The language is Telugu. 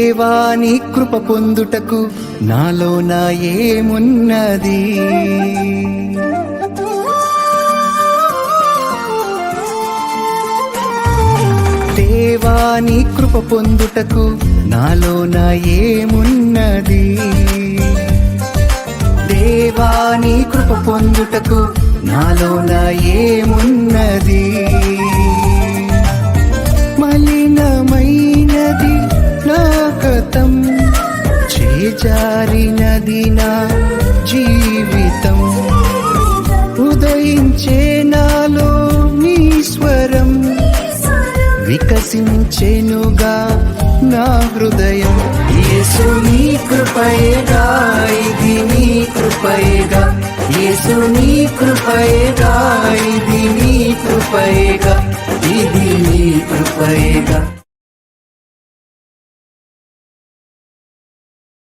దేవాని కృప పొందుటకు నాలోన ఏమున్నది? దేవాని కృప పొందుటకు నాలోన ఏమున్నది? దేవాని కృప పొందుటకు నాలోన ఏమున్నది? మలినమైనది నా గతం, చేజారినది నా జీవితం. ఉదయించే నాలో నీ స్వరం, వికసించెనుగా నా హృదయం. యేసు నీ కృపయేగా, ఇది నీ కృపయేగా. యేసు నీ కృపయేగా, ఇది నీ కృపయేగా. ఇది నీ కృపయేగా.